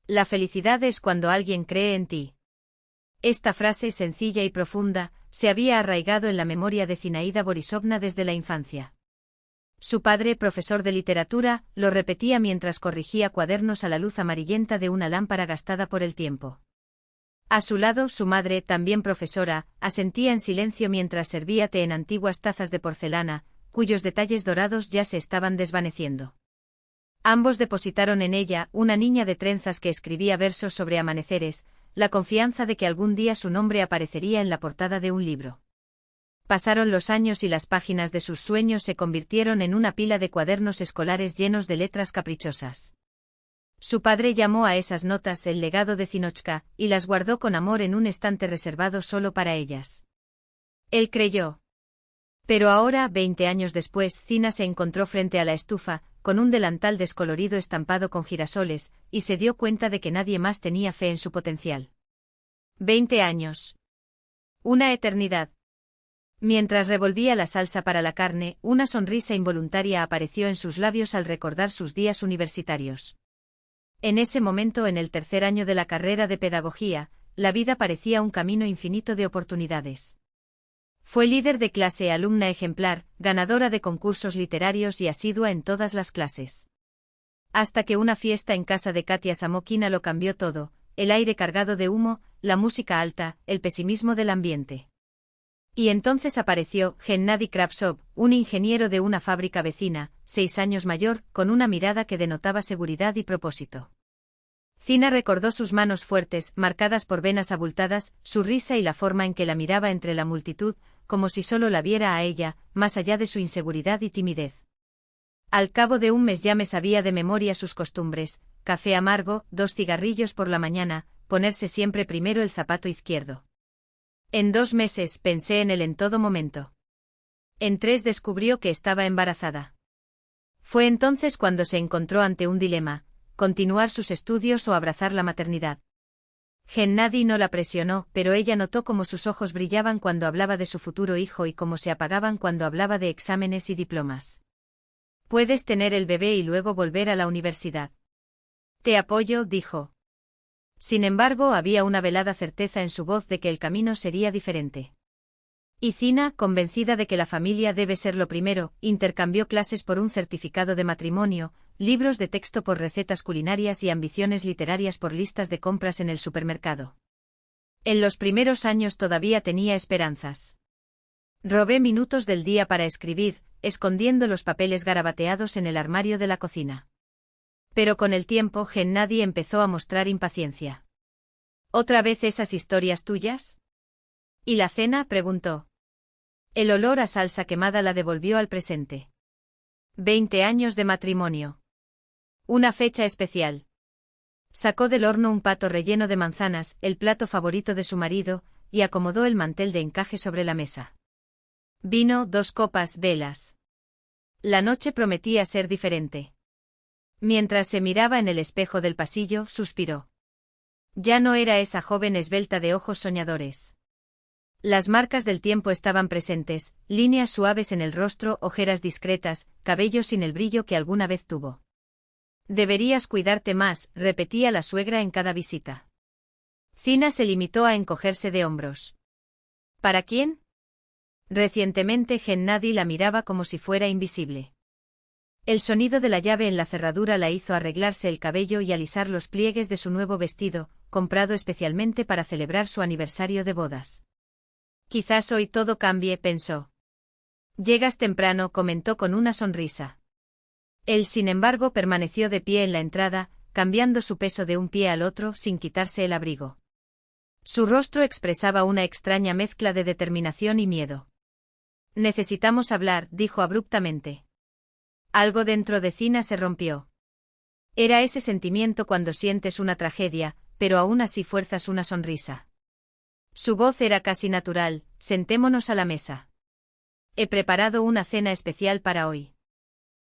La felicidad es cuando alguien cree en ti. Esta frase sencilla y profunda se había arraigado en la memoria de Zinaida Borisovna desde la infancia. Su padre, profesor de literatura, lo repetía mientras corrigía cuadernos a la luz amarillenta de una lámpara gastada por el tiempo. A su lado, su madre, también profesora, asentía en silencio mientras servía té en antiguas tazas de porcelana, cuyos detalles dorados ya se estaban desvaneciendo. Ambos depositaron en ella, una niña de trenzas que escribía versos sobre amaneceres, la confianza de que algún día su nombre aparecería en la portada de un libro. Pasaron los años y las páginas de sus sueños se convirtieron en una pila de cuadernos escolares llenos de letras caprichosas. Su padre llamó a esas notas el legado de Zinotchka, y las guardó con amor en un estante reservado solo para ellas. Él creyó. Pero ahora, 20 años después, Zina se encontró frente a la estufa, con un delantal descolorido estampado con girasoles, y se dio cuenta de que nadie más tenía fe en su potencial. 20 años. Una eternidad. Mientras revolvía la salsa para la carne, una sonrisa involuntaria apareció en sus labios al recordar sus días universitarios. En ese momento, en el tercer año de la carrera de pedagogía, la vida parecía un camino infinito de oportunidades. Fue líder de clase, alumna ejemplar, ganadora de concursos literarios y asidua en todas las clases. Hasta que una fiesta en casa de Katia Samokina lo cambió todo, el aire cargado de humo, la música alta, el pesimismo del ambiente. Y entonces apareció Gennady Kravtsov, un ingeniero de una fábrica vecina, 6 años mayor, con una mirada que denotaba seguridad y propósito. Zina recordó sus manos fuertes, marcadas por venas abultadas, su risa y la forma en que la miraba entre la multitud, como si solo la viera a ella, más allá de su inseguridad y timidez. Al cabo de un mes ya me sabía de memoria sus costumbres: café amargo, 2 cigarrillos por la mañana, ponerse siempre primero el zapato izquierdo. En 2 meses pensé en él en todo momento. En 3 descubrió que estaba embarazada. Fue entonces cuando se encontró ante un dilema: continuar sus estudios o abrazar la maternidad. Gennady no la presionó, pero ella notó cómo sus ojos brillaban cuando hablaba de su futuro hijo y cómo se apagaban cuando hablaba de exámenes y diplomas. Puedes tener el bebé y luego volver a la universidad. Te apoyo, dijo. Sin embargo, había una velada certeza en su voz de que el camino sería diferente. Y Zina, convencida de que la familia debe ser lo primero, intercambió clases por un certificado de matrimonio, libros de texto por recetas culinarias y ambiciones literarias por listas de compras en el supermercado. En los primeros años todavía tenía esperanzas. Robé minutos del día para escribir, escondiendo los papeles garabateados en el armario de la cocina. Pero con el tiempo Gennady empezó a mostrar impaciencia. ¿Otra vez esas historias tuyas? ¿Y la cena?, preguntó. El olor a salsa quemada la devolvió al presente. 20 años de matrimonio. Una fecha especial. Sacó del horno un pato relleno de manzanas, el plato favorito de su marido, y acomodó el mantel de encaje sobre la mesa. Vino, 2 copas, velas. La noche prometía ser diferente. Mientras se miraba en el espejo del pasillo, suspiró. Ya no era esa joven esbelta de ojos soñadores. Las marcas del tiempo estaban presentes, líneas suaves en el rostro, ojeras discretas, cabello sin el brillo que alguna vez tuvo. Deberías cuidarte más, repetía la suegra en cada visita. Zina se limitó a encogerse de hombros. ¿Para quién? Recientemente Gennady la miraba como si fuera invisible. El sonido de la llave en la cerradura la hizo arreglarse el cabello y alisar los pliegues de su nuevo vestido, comprado especialmente para celebrar su aniversario de bodas. Quizás hoy todo cambie, pensó. Llegas temprano, comentó con una sonrisa. Él, sin embargo, permaneció de pie en la entrada, cambiando su peso de un pie al otro sin quitarse el abrigo. Su rostro expresaba una extraña mezcla de determinación y miedo. Necesitamos hablar, dijo abruptamente. Algo dentro de Zina se rompió. Era ese sentimiento cuando sientes una tragedia, pero aún así fuerzas una sonrisa. Su voz era casi natural: sentémonos a la mesa. He preparado una cena especial para hoy.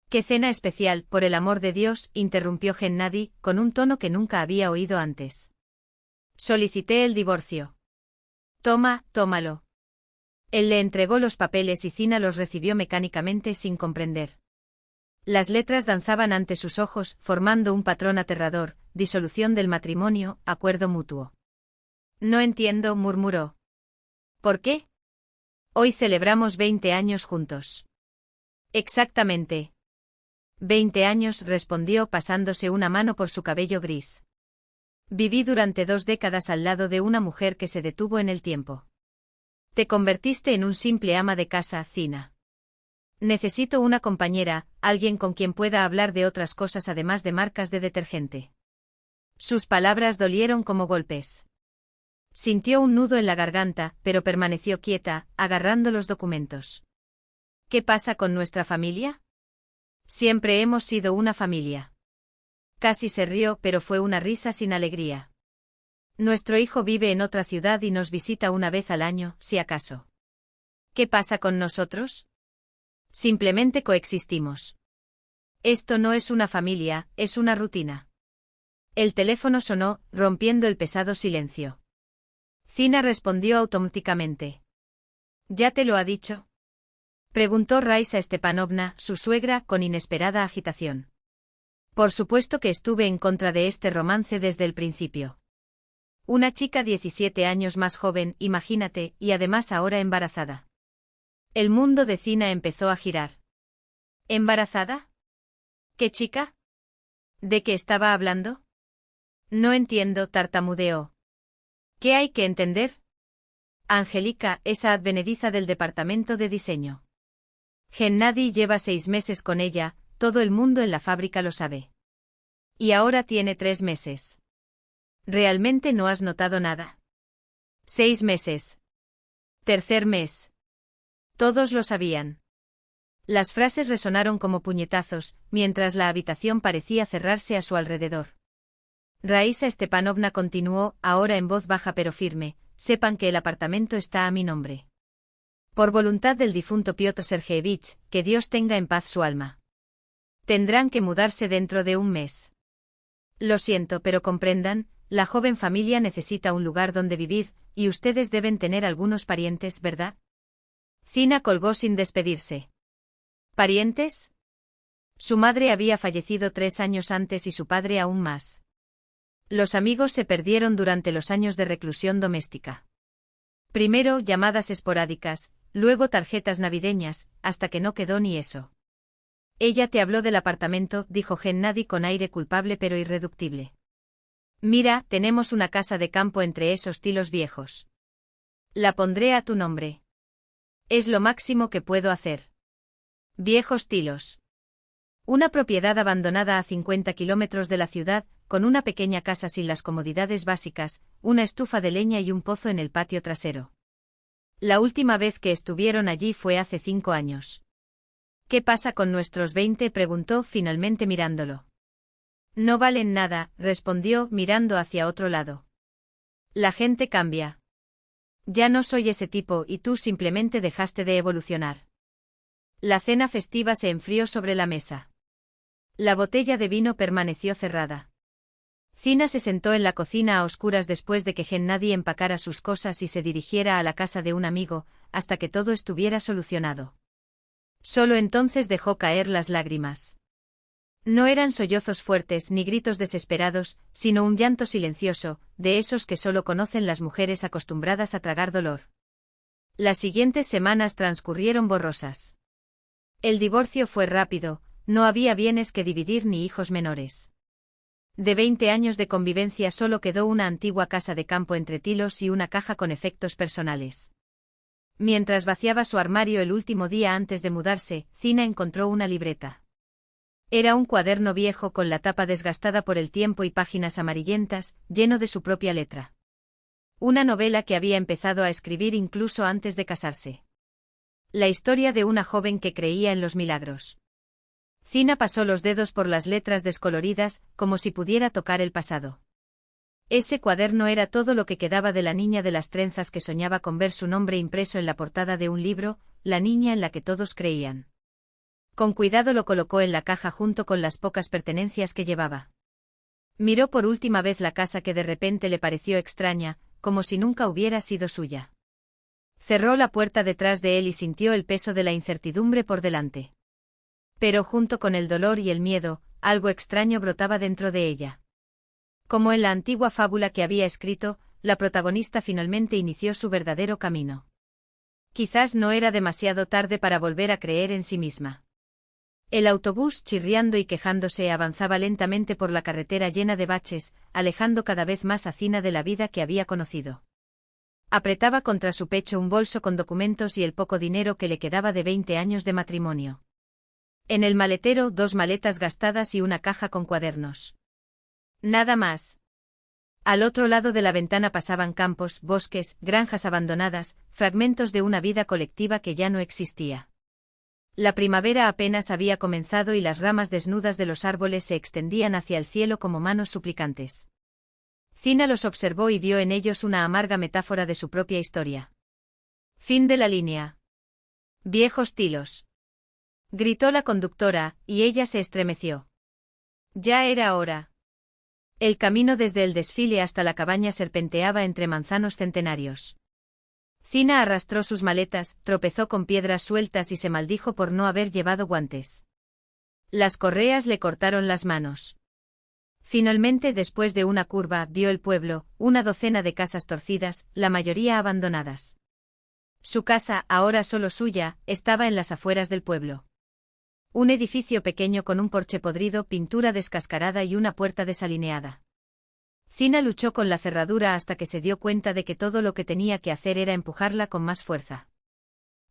¿Qué cena especial, por el amor de Dios?, interrumpió Gennady, con un tono que nunca había oído antes. Solicité el divorcio. Toma, tómalo. Él le entregó los papeles y Zina los recibió mecánicamente sin comprender. Las letras danzaban ante sus ojos, formando un patrón aterrador: disolución del matrimonio, acuerdo mutuo. No entiendo, murmuró. ¿Por qué? Hoy celebramos 20 años juntos. Exactamente. 20 años, respondió pasándose una mano por su cabello gris. Viví durante 2 décadas al lado de una mujer que se detuvo en el tiempo. Te convertiste en un simple ama de casa, Cina. Necesito una compañera, alguien con quien pueda hablar de otras cosas además de marcas de detergente. Sus palabras dolieron como golpes. Sintió un nudo en la garganta, pero permaneció quieta, agarrando los documentos. ¿Qué pasa con nuestra familia? Siempre hemos sido una familia. Casi se rió, pero fue una risa sin alegría. Nuestro hijo vive en otra ciudad y nos visita una vez al año, si acaso. ¿Qué pasa con nosotros? Simplemente coexistimos. Esto no es una familia, es una rutina. El teléfono sonó, rompiendo el pesado silencio. Cina respondió automáticamente. ¿Ya te lo ha dicho? Preguntó Raisa Stepanovna, su suegra, con inesperada agitación. Por supuesto que estuve en contra de este romance desde el principio. Una chica 17 años más joven, imagínate, y además ahora embarazada. El mundo de Cina empezó a girar. ¿Embarazada? ¿Qué chica? ¿De qué estaba hablando? No entiendo, tartamudeó. ¿Qué hay que entender? Angélica, esa advenediza del departamento de diseño. Gennady lleva 6 meses con ella, todo el mundo en la fábrica lo sabe. Y ahora tiene 3 meses. ¿Realmente no has notado nada? 6 meses. Tercer mes. Todos lo sabían. Las frases resonaron como puñetazos, mientras la habitación parecía cerrarse a su alrededor. Raisa Stepanovna continuó, ahora en voz baja pero firme: sepan que el apartamento está a mi nombre. Por voluntad del difunto Piotr Sergeyevich, que Dios tenga en paz su alma. Tendrán que mudarse dentro de un mes. Lo siento, pero comprendan, la joven familia necesita un lugar donde vivir, y ustedes deben tener algunos parientes, ¿verdad? Cina colgó sin despedirse. ¿Parientes? Su madre había fallecido 3 años antes y su padre aún más. Los amigos se perdieron durante los años de reclusión doméstica. Primero llamadas esporádicas, luego tarjetas navideñas, hasta que no quedó ni eso. Ella te habló del apartamento, dijo Gennady con aire culpable pero irreductible. Mira, tenemos una casa de campo entre esos tilos viejos. La pondré a tu nombre. Es lo máximo que puedo hacer. Viejos tilos. Una propiedad abandonada a 50 kilómetros de la ciudad, con una pequeña casa sin las comodidades básicas, una estufa de leña y un pozo en el patio trasero. La última vez que estuvieron allí fue hace 5 años. ¿Qué pasa con nuestros 20? Preguntó finalmente mirándolo. No valen nada, respondió mirando hacia otro lado. La gente cambia. Ya no soy ese tipo y tú simplemente dejaste de evolucionar. La cena festiva se enfrió sobre la mesa. La botella de vino permaneció cerrada. Cina se sentó en la cocina a oscuras después de que Gennady empacara sus cosas y se dirigiera a la casa de un amigo, hasta que todo estuviera solucionado. Solo entonces dejó caer las lágrimas. No eran sollozos fuertes ni gritos desesperados, sino un llanto silencioso, de esos que solo conocen las mujeres acostumbradas a tragar dolor. Las siguientes semanas transcurrieron borrosas. El divorcio fue rápido, no había bienes que dividir ni hijos menores. De 20 años de convivencia solo quedó una antigua casa de campo entre tilos y una caja con efectos personales. Mientras vaciaba su armario el último día antes de mudarse, Cina encontró una libreta. Era un cuaderno viejo con la tapa desgastada por el tiempo y páginas amarillentas, lleno de su propia letra. Una novela que había empezado a escribir incluso antes de casarse. La historia de una joven que creía en los milagros. Cina pasó los dedos por las letras descoloridas, como si pudiera tocar el pasado. Ese cuaderno era todo lo que quedaba de la niña de las trenzas que soñaba con ver su nombre impreso en la portada de un libro, la niña en la que todos creían. Con cuidado lo colocó en la caja junto con las pocas pertenencias que llevaba. Miró por última vez la casa que de repente le pareció extraña, como si nunca hubiera sido suya. Cerró la puerta detrás de él y sintió el peso de la incertidumbre por delante. Pero junto con el dolor y el miedo, algo extraño brotaba dentro de ella. Como en la antigua fábula que había escrito, la protagonista finalmente inició su verdadero camino. Quizás no era demasiado tarde para volver a creer en sí misma. El autobús, chirriando y quejándose, avanzaba lentamente por la carretera llena de baches, alejando cada vez más a Zina de la vida que había conocido. Apretaba contra su pecho un bolso con documentos y el poco dinero que le quedaba de 20 años de matrimonio. En el maletero, 2 maletas gastadas y una caja con cuadernos. Nada más. Al otro lado de la ventana pasaban campos, bosques, granjas abandonadas, fragmentos de una vida colectiva que ya no existía. La primavera apenas había comenzado y las ramas desnudas de los árboles se extendían hacia el cielo como manos suplicantes. Zina los observó y vio en ellos una amarga metáfora de su propia historia. Fin de la línea. Viejos tilos. Gritó la conductora, y ella se estremeció. Ya era hora. El camino desde el desfile hasta la cabaña serpenteaba entre manzanos centenarios. Zina arrastró sus maletas, tropezó con piedras sueltas y se maldijo por no haber llevado guantes. Las correas le cortaron las manos. Finalmente, después de una curva, vio el pueblo, una docena de casas torcidas, la mayoría abandonadas. Su casa, ahora solo suya, estaba en las afueras del pueblo. Un edificio pequeño con un porche podrido, pintura descascarada y una puerta desalineada. Zina luchó con la cerradura hasta que se dio cuenta de que todo lo que tenía que hacer era empujarla con más fuerza.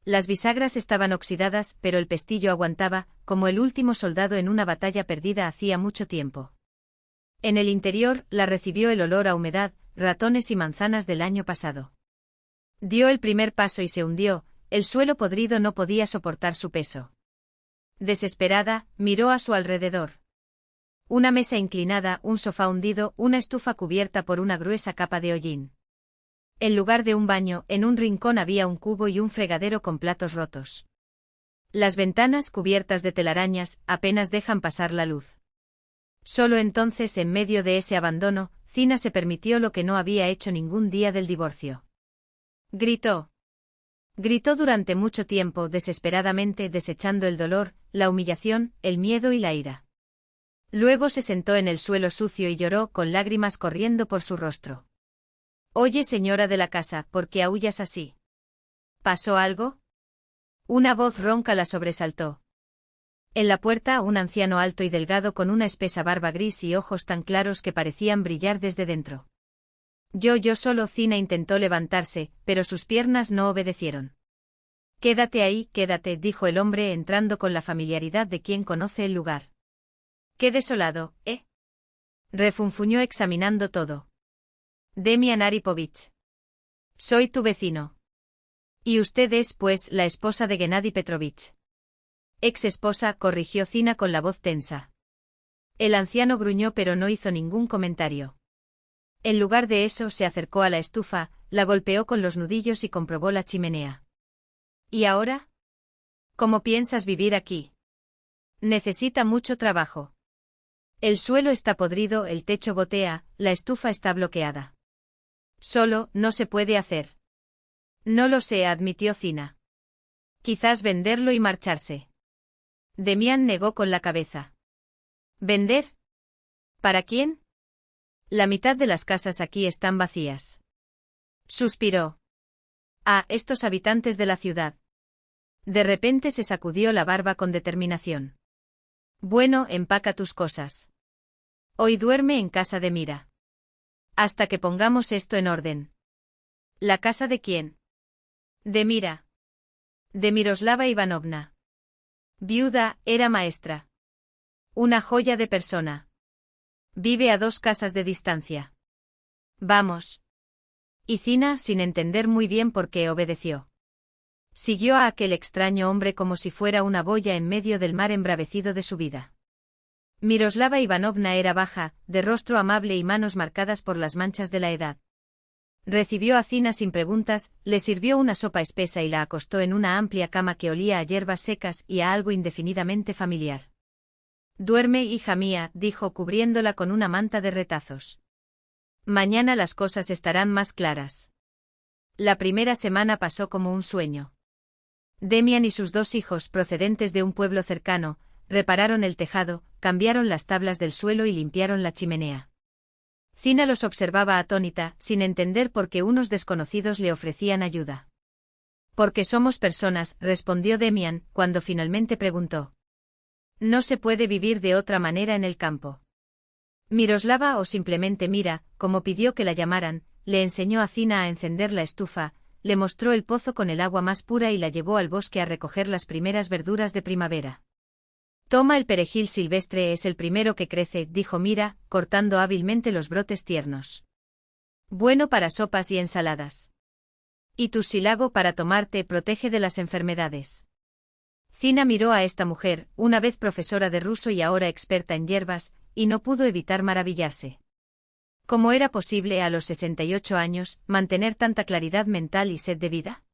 Las bisagras estaban oxidadas, pero el pestillo aguantaba, como el último soldado en una batalla perdida hacía mucho tiempo. En el interior, la recibió el olor a humedad, ratones y manzanas del año pasado. Dio el primer paso y se hundió, el suelo podrido no podía soportar su peso. Desesperada, miró a su alrededor. Una mesa inclinada, un sofá hundido, una estufa cubierta por una gruesa capa de hollín. En lugar de un baño, en un rincón había un cubo y un fregadero con platos rotos. Las ventanas, cubiertas de telarañas, apenas dejan pasar la luz. Solo entonces, en medio de ese abandono, Zina se permitió lo que no había hecho ningún día del divorcio. Gritó. Gritó durante mucho tiempo, desesperadamente, desechando el dolor, la humillación, el miedo y la ira. Luego se sentó en el suelo sucio y lloró, con lágrimas corriendo por su rostro. «Oye, señora de la casa, ¿por qué aúllas así? ¿Pasó algo?» Una voz ronca la sobresaltó. En la puerta, un anciano alto y delgado con una espesa barba gris y ojos tan claros que parecían brillar desde dentro. Yo solo. Zina intentó levantarse, pero sus piernas no obedecieron. «Quédate ahí, quédate», dijo el hombre entrando con la familiaridad de quien conoce el lugar. «Qué desolado, ¿eh?», refunfuñó examinando todo. «Demian Aripovich. Soy tu vecino. Y usted es, pues, la esposa de Gennady Petrovich». «Ex esposa», corrigió Zina con la voz tensa. El anciano gruñó pero no hizo ningún comentario. En lugar de eso, se acercó a la estufa, la golpeó con los nudillos y comprobó la chimenea. «¿Y ahora? ¿Cómo piensas vivir aquí? Necesita mucho trabajo. El suelo está podrido, el techo gotea, la estufa está bloqueada. Solo, no se puede hacer». «No lo sé», admitió Zina. «Quizás venderlo y marcharse». Demian negó con la cabeza. «¿Vender? ¿Para quién? La mitad de las casas aquí están vacías». Suspiró. «Ah, estos habitantes de la ciudad». De repente se sacudió la barba con determinación. «Bueno, empaca tus cosas. Hoy duerme en casa de Mira. Hasta que pongamos esto en orden». «¿La casa de quién?» «De Mira. De Miroslava Ivanovna. Viuda, era maestra. Una joya de persona. Vive a 2 casas de distancia». «Vamos». Y Zina, sin entender muy bien por qué, obedeció. Siguió a aquel extraño hombre como si fuera una boya en medio del mar embravecido de su vida. Miroslava Ivanovna era baja, de rostro amable y manos marcadas por las manchas de la edad. Recibió a Zina sin preguntas, le sirvió una sopa espesa y la acostó en una amplia cama que olía a hierbas secas y a algo indefinidamente familiar. «Duerme, hija mía», dijo cubriéndola con una manta de retazos. «Mañana las cosas estarán más claras». La primera semana pasó como un sueño. Demian y sus 2 hijos, procedentes de un pueblo cercano, repararon el tejado, cambiaron las tablas del suelo y limpiaron la chimenea. Zina los observaba atónita, sin entender por qué unos desconocidos le ofrecían ayuda. «Porque somos personas», respondió Demian, cuando finalmente preguntó. «¿No se puede vivir de otra manera en el campo?» Miroslava, o simplemente Mira, como pidió que la llamaran, le enseñó a Zina a encender la estufa, le mostró el pozo con el agua más pura y la llevó al bosque a recoger las primeras verduras de primavera. «Toma el perejil silvestre, es el primero que crece», dijo Mira, cortando hábilmente los brotes tiernos. «Bueno para sopas y ensaladas. Y tussilago para tomarte, protege de las enfermedades». Zina miró a esta mujer, una vez profesora de ruso y ahora experta en hierbas, y no pudo evitar maravillarse. ¿Cómo era posible a los 68 años mantener tanta claridad mental y sed de vida?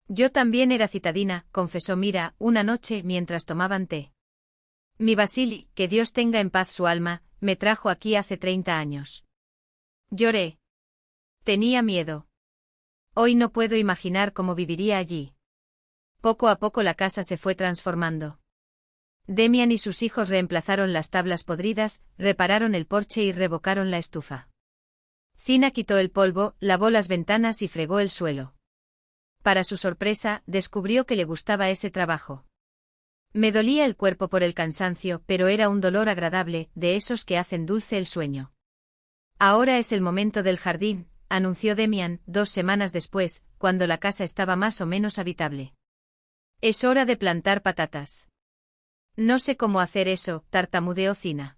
«Yo también era citadina», confesó Mira, una noche mientras tomaban té. «Mi Vasili, que Dios tenga en paz su alma, me trajo aquí hace 30 años. Lloré. Tenía miedo. Hoy no puedo imaginar cómo viviría allí». Poco a poco la casa se fue transformando. Demian y sus hijos reemplazaron las tablas podridas, repararon el porche y revocaron la estufa. Zina quitó el polvo, lavó las ventanas y fregó el suelo. Para su sorpresa, descubrió que le gustaba ese trabajo. «Me dolía el cuerpo por el cansancio, pero era un dolor agradable, de esos que hacen dulce el sueño». «Ahora es el momento del jardín», anunció Demian, 2 semanas después, cuando la casa estaba más o menos habitable. «Es hora de plantar patatas». «No sé cómo hacer eso», tartamudeó Zina.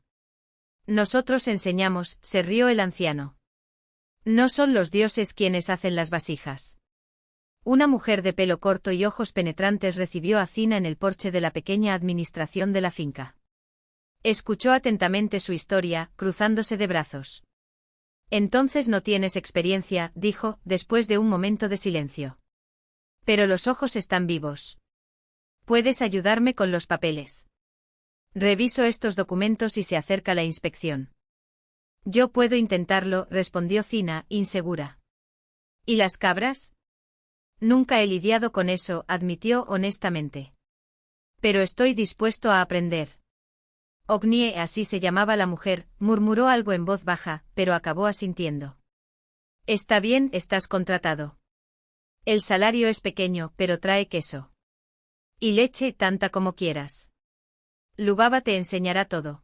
«Nosotros enseñamos», se rió el anciano. «No son los dioses quienes hacen las vasijas». Una mujer de pelo corto y ojos penetrantes recibió a Zina en el porche de la pequeña administración de la finca. Escuchó atentamente su historia, cruzándose de brazos. «Entonces no tienes experiencia», dijo, después de un momento de silencio. «Pero los ojos están vivos. ¿Puedes ayudarme con los papeles? Reviso estos documentos y se acerca la inspección». «Yo puedo intentarlo», respondió Zina, insegura. «¿Y las cabras?» «Nunca he lidiado con eso», admitió honestamente. «Pero estoy dispuesto a aprender». Ognie, así se llamaba la mujer, murmuró algo en voz baja, pero acabó asintiendo. «Está bien, estás contratado. El salario es pequeño, pero trae queso. Y leche, tanta como quieras. Lubaba te enseñará todo».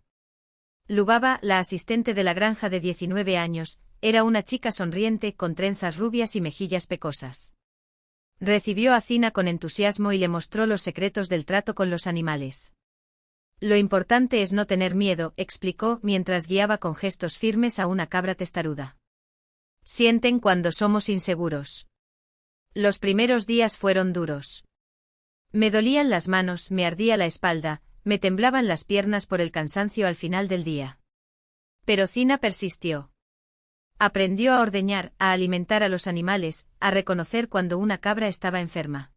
Lubaba, la asistente de la granja de 19 años, era una chica sonriente con trenzas rubias y mejillas pecosas. Recibió a Zina con entusiasmo y le mostró los secretos del trato con los animales. «Lo importante es no tener miedo», explicó mientras guiaba con gestos firmes a una cabra testaruda. «Sienten cuando somos inseguros. Los primeros días fueron duros. Me dolían las manos, me ardía la espalda, me temblaban las piernas por el cansancio al final del día. Pero Zina persistió. Aprendió a ordeñar, a alimentar a los animales, a reconocer cuando una cabra estaba enferma.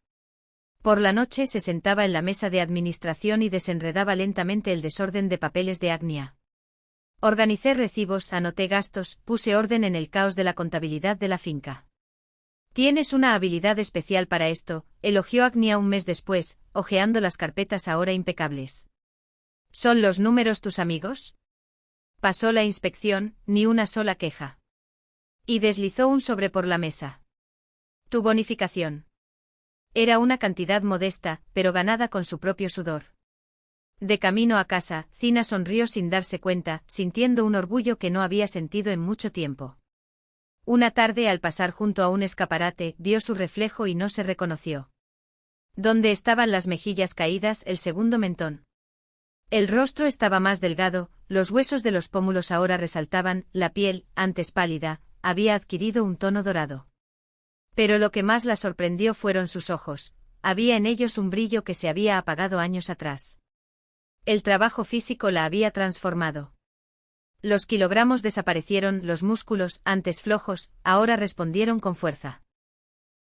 Por la noche se sentaba en la mesa de administración y desenredaba lentamente el desorden de papeles de Agnia. «Organicé recibos, anoté gastos, puse orden en el caos de la contabilidad de la finca». «Tienes una habilidad especial para esto», elogió Agnia un mes después, hojeando las carpetas ahora impecables. «¿Son los números tus amigos?» Pasó la inspección, ni una sola queja. Y deslizó un sobre por la mesa. «Tu bonificación». Era una cantidad modesta, pero ganada con su propio sudor. De camino a casa, Zina sonrió sin darse cuenta, sintiendo un orgullo que no había sentido en mucho tiempo. Una tarde, al pasar junto a un escaparate, vio su reflejo y no se reconoció. Donde estaban las mejillas caídas, el segundo mentón. El rostro estaba más delgado, los huesos de los pómulos ahora resaltaban, la piel, antes pálida, había adquirido un tono dorado. Pero lo que más la sorprendió fueron sus ojos, había en ellos un brillo que se había apagado años atrás. El trabajo físico la había transformado. Los kilogramos desaparecieron, los músculos, antes flojos, ahora respondieron con fuerza.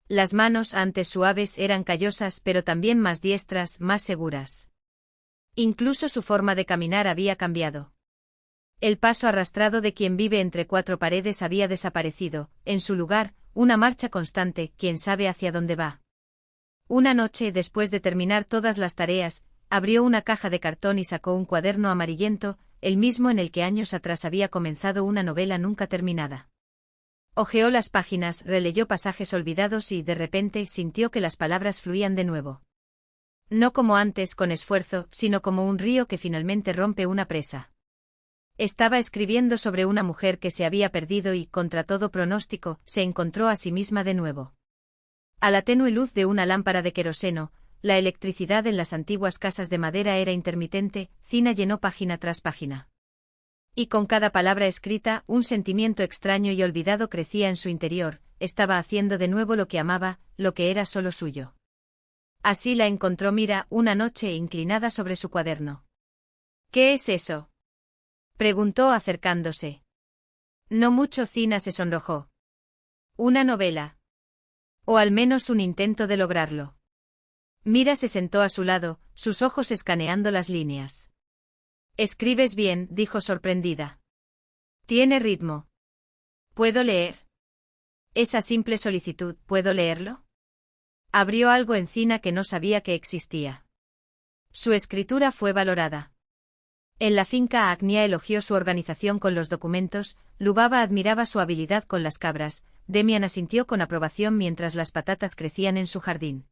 Las manos, antes suaves, eran callosas, pero también más diestras, más seguras. Incluso su forma de caminar había cambiado. El paso arrastrado de quien vive entre 4 paredes había desaparecido, en su lugar, una marcha constante, quién sabe hacia dónde va. Una noche, después de terminar todas las tareas, abrió una caja de cartón y sacó un cuaderno amarillento, el mismo en el que años atrás había comenzado una novela nunca terminada. Hojeó las páginas, releyó pasajes olvidados y, de repente, sintió que las palabras fluían de nuevo. No como antes, con esfuerzo, sino como un río que finalmente rompe una presa. Estaba escribiendo sobre una mujer que se había perdido y, contra todo pronóstico, se encontró a sí misma de nuevo. A la tenue luz de una lámpara de queroseno, la electricidad en las antiguas casas de madera era intermitente, Zina llenó página tras página. Y con cada palabra escrita, un sentimiento extraño y olvidado crecía en su interior, estaba haciendo de nuevo lo que amaba, lo que era solo suyo. Así la encontró Mira, una noche inclinada sobre su cuaderno. ¿Qué es eso?, preguntó acercándose. No mucho. Zina se sonrojó. Una novela. O al menos un intento de lograrlo. Mira se sentó a su lado, sus ojos escaneando las líneas. Escribes bien, dijo sorprendida. Tiene ritmo. ¿Puedo leer? Esa simple solicitud, ¿puedo leerlo? Abrió algo en Zina que no sabía que existía. Su escritura fue valorada. En la finca Agnia elogió su organización con los documentos, Lubaba admiraba su habilidad con las cabras, Demian asintió con aprobación mientras las patatas crecían en su jardín.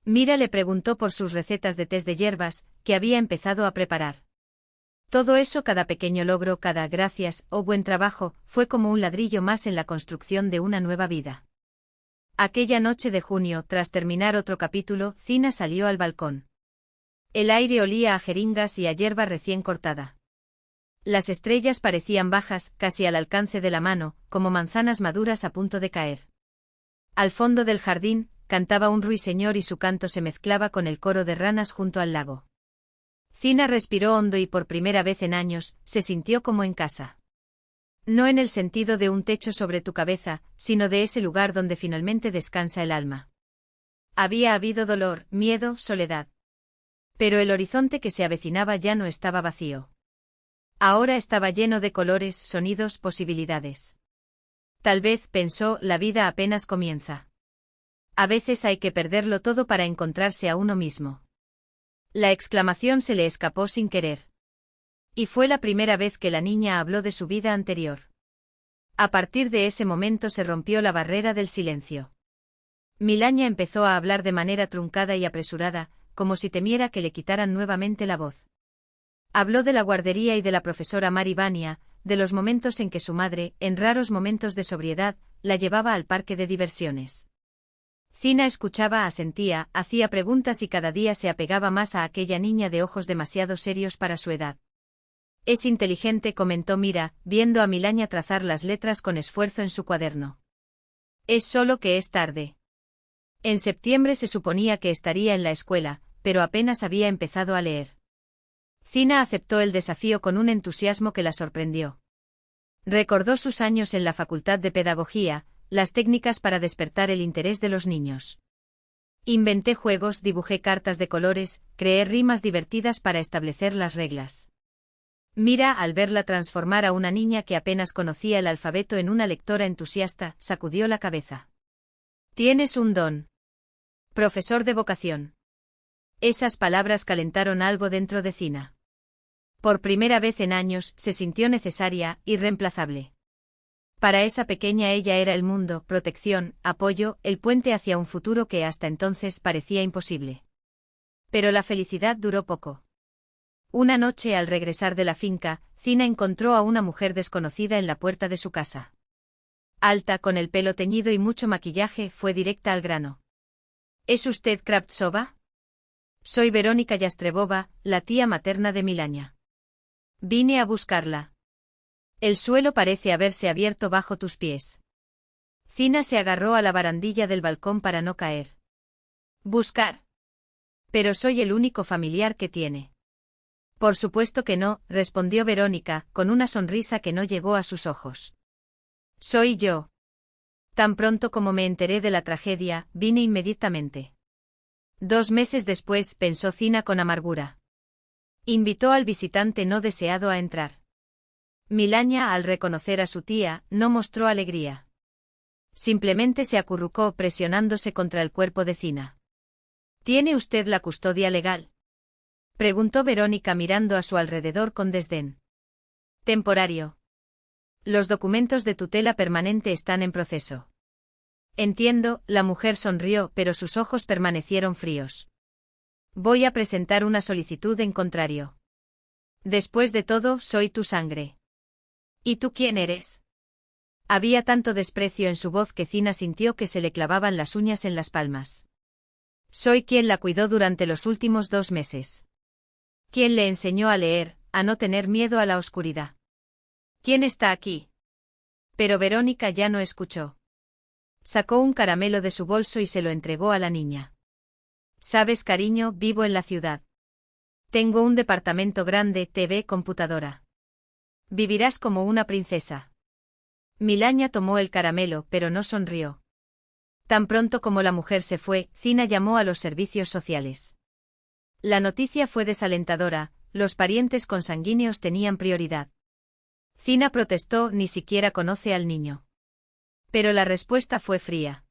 Mira le preguntó por sus recetas de tés de hierbas, que había empezado a preparar. Todo eso, cada pequeño logro, cada gracias o buen trabajo, fue como un ladrillo más en la construcción de una nueva vida. Aquella noche de junio, tras terminar otro capítulo, Zina salió al balcón. El aire olía a jeringas y a hierba recién cortada. Las estrellas parecían bajas, casi al alcance de la mano, como manzanas maduras a punto de caer. Al fondo del jardín, cantaba un ruiseñor y su canto se mezclaba con el coro de ranas junto al lago. Zina respiró hondo y por primera vez en años, se sintió como en casa. No en el sentido de un techo sobre tu cabeza, sino de ese lugar donde finalmente descansa el alma. Había habido dolor, miedo, soledad. Pero el horizonte que se avecinaba ya no estaba vacío. Ahora estaba lleno de colores, sonidos, posibilidades. Tal vez, pensó, la vida apenas comienza. A veces hay que perderlo todo para encontrarse a uno mismo. La exclamación se le escapó sin querer. Y fue la primera vez que la niña habló de su vida anterior. A partir de ese momento se rompió la barrera del silencio. Milaña empezó a hablar de manera truncada y apresurada, como si temiera que le quitaran nuevamente la voz. Habló de la guardería y de la profesora Mari Vania, de los momentos en que su madre, en raros momentos de sobriedad, la llevaba al parque de diversiones. Zina escuchaba, asentía, hacía preguntas y cada día se apegaba más a aquella niña de ojos demasiado serios para su edad. Es inteligente, comentó Mira, viendo a Milaña trazar las letras con esfuerzo en su cuaderno. Es solo que es tarde. En septiembre se suponía que estaría en la escuela, pero apenas había empezado a leer. Zina aceptó el desafío con un entusiasmo que la sorprendió. Recordó sus años en la Facultad de Pedagogía, las técnicas para despertar el interés de los niños. Inventé juegos, dibujé cartas de colores, creé rimas divertidas para establecer las reglas. Mira, al verla transformar a una niña que apenas conocía el alfabeto en una lectora entusiasta, sacudió la cabeza. Tienes un don. Profesor de vocación. Esas palabras calentaron algo dentro de Zina. Por primera vez en años, se sintió necesaria, irreemplazable. Para esa pequeña ella era el mundo, protección, apoyo, el puente hacia un futuro que hasta entonces parecía imposible. Pero la felicidad duró poco. Una noche al regresar de la finca, Zina encontró a una mujer desconocida en la puerta de su casa. Alta, con el pelo teñido y mucho maquillaje, fue directa al grano. ¿Es usted Kravtsova? Soy Verónica Yastrebova, la tía materna de Milaña. Vine a buscarla. El suelo parece haberse abierto bajo tus pies. Zina se agarró a la barandilla del balcón para no caer. ¿Buscar? Pero soy el único familiar que tiene. Por supuesto que no, respondió Verónica, con una sonrisa que no llegó a sus ojos. Soy yo. Tan pronto como me enteré de la tragedia, vine inmediatamente. 2 meses después, pensó Zina con amargura. Invitó al visitante no deseado a entrar. Milaña, al reconocer a su tía, no mostró alegría. Simplemente se acurrucó presionándose contra el cuerpo de Zina. ¿Tiene usted la custodia legal? Preguntó Verónica mirando a su alrededor con desdén. Temporario. Los documentos de tutela permanente están en proceso. Entiendo, la mujer sonrió, pero sus ojos permanecieron fríos. Voy a presentar una solicitud en contrario. Después de todo, soy tu sangre. ¿Y tú quién eres? Había tanto desprecio en su voz que Zina sintió que se le clavaban las uñas en las palmas. Soy quien la cuidó durante los últimos 2 meses. Quien le enseñó a leer, a no tener miedo a la oscuridad. ¿Quién está aquí? Pero Verónica ya no escuchó. Sacó un caramelo de su bolso y se lo entregó a la niña. Sabes, cariño, vivo en la ciudad. Tengo un departamento grande, TV, computadora. Vivirás como una princesa. Milagna tomó el caramelo, pero no sonrió. Tan pronto como la mujer se fue, Zina llamó a los servicios sociales. La noticia fue desalentadora, los parientes consanguíneos tenían prioridad. Zina protestó, ni siquiera conoce al niño. Pero la respuesta fue fría.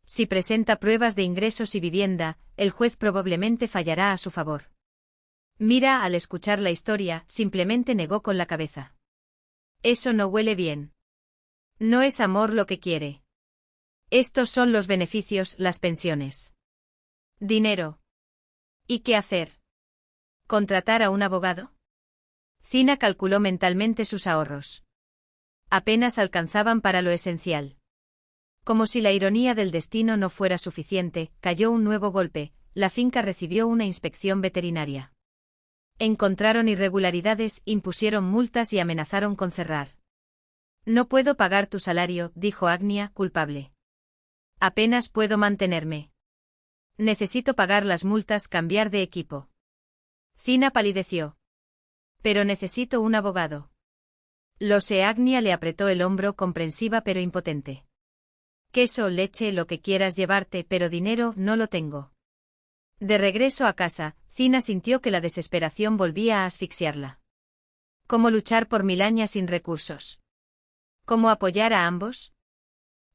Si presenta pruebas de ingresos y vivienda, el juez probablemente fallará a su favor. Mira, al escuchar la historia, simplemente negó con la cabeza. Eso no huele bien. No es amor lo que quiere. Estos son los beneficios, las pensiones. Dinero. ¿Y qué hacer? ¿Contratar a un abogado? Zina calculó mentalmente sus ahorros. Apenas alcanzaban para lo esencial. Como si la ironía del destino no fuera suficiente, cayó un nuevo golpe, la finca recibió una inspección veterinaria. Encontraron irregularidades, impusieron multas y amenazaron con cerrar. No puedo pagar tu salario, dijo Agnia, culpable. Apenas puedo mantenerme. Necesito pagar las multas, cambiar de equipo. Zina palideció. Pero necesito un abogado. Lo sé, Agnia le apretó el hombro, comprensiva pero impotente. Queso, leche, lo que quieras llevarte, pero dinero no lo tengo. De regreso a casa, Zina sintió que la desesperación volvía a asfixiarla. ¿Cómo luchar por Milagna sin recursos? ¿Cómo apoyar a ambos?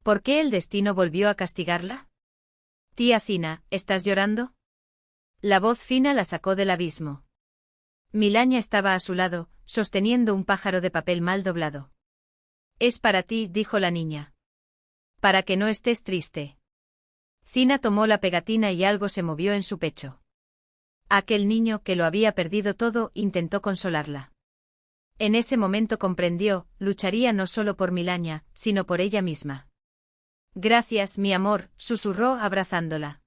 ¿Por qué el destino volvió a castigarla? Tía Zina, ¿estás llorando? La voz fina la sacó del abismo. Milagna estaba a su lado, sosteniendo un pájaro de papel mal doblado. Es para ti, dijo la niña. Para que no estés triste. Zina tomó la pegatina y algo se movió en su pecho. Aquel niño, que lo había perdido todo, intentó consolarla. En ese momento comprendió, lucharía no solo por Milagna, sino por ella misma. Gracias, mi amor, susurró abrazándola.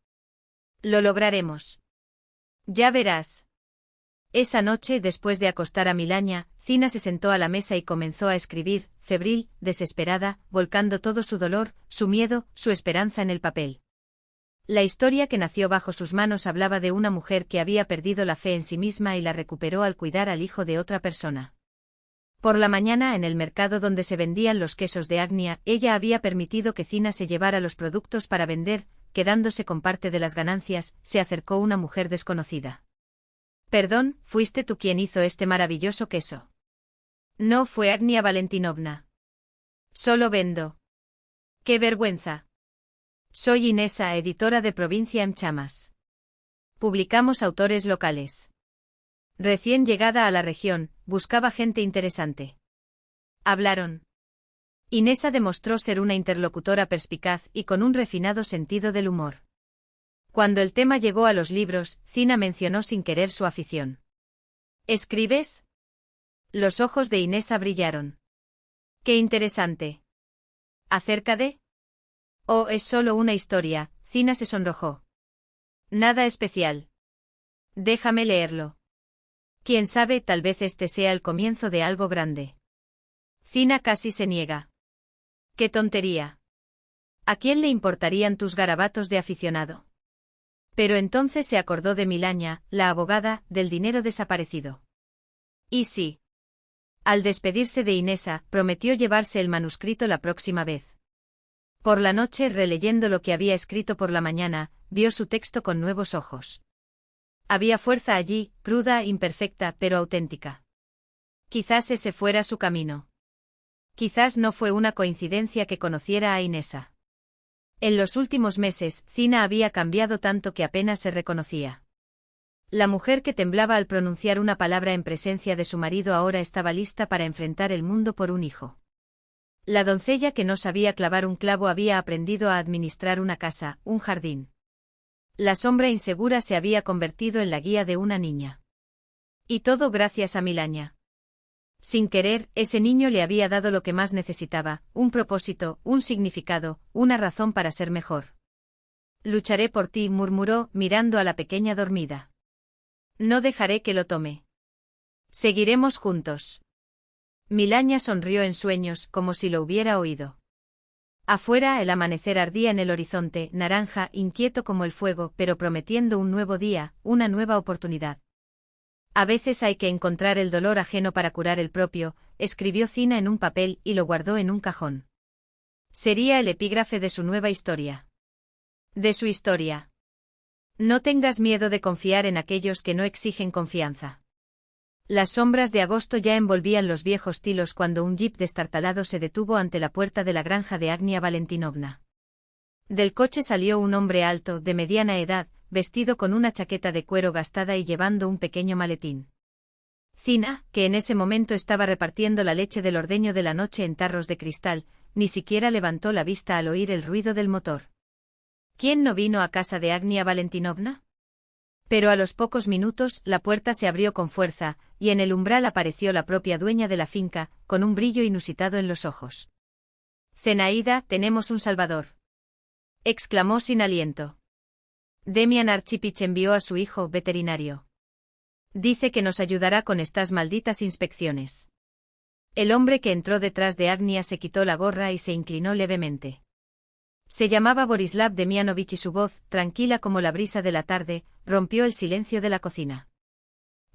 Lo lograremos. Ya verás. Esa noche, después de acostar a Milagna, Zina se sentó a la mesa y comenzó a escribir, febril, desesperada, volcando todo su dolor, su miedo, su esperanza en el papel. La historia que nació bajo sus manos hablaba de una mujer que había perdido la fe en sí misma y la recuperó al cuidar al hijo de otra persona. Por la mañana, en el mercado donde se vendían los quesos de Agnia, ella había permitido que Zina se llevara los productos para vender, quedándose con parte de las ganancias. Se acercó una mujer desconocida. Perdón, ¿fuiste tú quien hizo este maravilloso queso? No fue Agnia Valentinovna. Solo vendo. ¡Qué vergüenza! Soy Inesa, editora de Provincia en Chamas. Publicamos autores locales. Recién llegada a la región, buscaba gente interesante. Hablaron. Inesa demostró ser una interlocutora perspicaz y con un refinado sentido del humor. Cuando el tema llegó a los libros, Zina mencionó sin querer su afición. ¿Escribes? Los ojos de Inesa brillaron. ¡Qué interesante! ¿Acerca de? Oh, es solo una historia. Zina se sonrojó. Nada especial. Déjame leerlo. Quién sabe, tal vez este sea el comienzo de algo grande. Zina casi se niega. ¡Qué tontería! ¿A quién le importarían tus garabatos de aficionado? Pero entonces se acordó de Milagna, la abogada, del dinero desaparecido. Y sí. Al despedirse de Inesa, prometió llevarse el manuscrito la próxima vez. Por la noche, releyendo lo que había escrito por la mañana, vio su texto con nuevos ojos. Había fuerza allí, cruda, imperfecta, pero auténtica. Quizás ese fuera su camino. Quizás no fue una coincidencia que conociera a Inesa. En los últimos meses, Zina había cambiado tanto que apenas se reconocía. La mujer que temblaba al pronunciar una palabra en presencia de su marido ahora estaba lista para enfrentar el mundo por un hijo. La doncella que no sabía clavar un clavo había aprendido a administrar una casa, un jardín. La sombra insegura se había convertido en la guía de una niña. Y todo gracias a Milaña. Sin querer, ese niño le había dado lo que más necesitaba, un propósito, un significado, una razón para ser mejor. Lucharé por ti, murmuró, mirando a la pequeña dormida. No dejaré que lo tome. Seguiremos juntos. Milaña sonrió en sueños, como si lo hubiera oído. Afuera el amanecer ardía en el horizonte, naranja, inquieto como el fuego, pero prometiendo un nuevo día, una nueva oportunidad. A veces hay que encontrar el dolor ajeno para curar el propio, escribió Zina en un papel y lo guardó en un cajón. Sería el epígrafe de su nueva historia. De su historia. No tengas miedo de confiar en aquellos que no exigen confianza. Las sombras de agosto ya envolvían los viejos tilos cuando un jeep destartalado se detuvo ante la puerta de la granja de Agnia Valentinovna. Del coche salió un hombre alto, de mediana edad, vestido con una chaqueta de cuero gastada y llevando un pequeño maletín. Zina, que en ese momento estaba repartiendo la leche del ordeño de la noche en tarros de cristal, ni siquiera levantó la vista al oír el ruido del motor. ¿Quién no vino a casa de Agnia Valentinovna? Pero a los pocos minutos la puerta se abrió con fuerza, y en el umbral apareció la propia dueña de la finca, con un brillo inusitado en los ojos. Zenaida, tenemos un salvador. Exclamó sin aliento. Demian Archipich envió a su hijo veterinario. Dice que nos ayudará con estas malditas inspecciones. El hombre que entró detrás de Agnia se quitó la gorra y se inclinó levemente. Se llamaba Borislav Demianovich y su voz, tranquila como la brisa de la tarde, rompió el silencio de la cocina.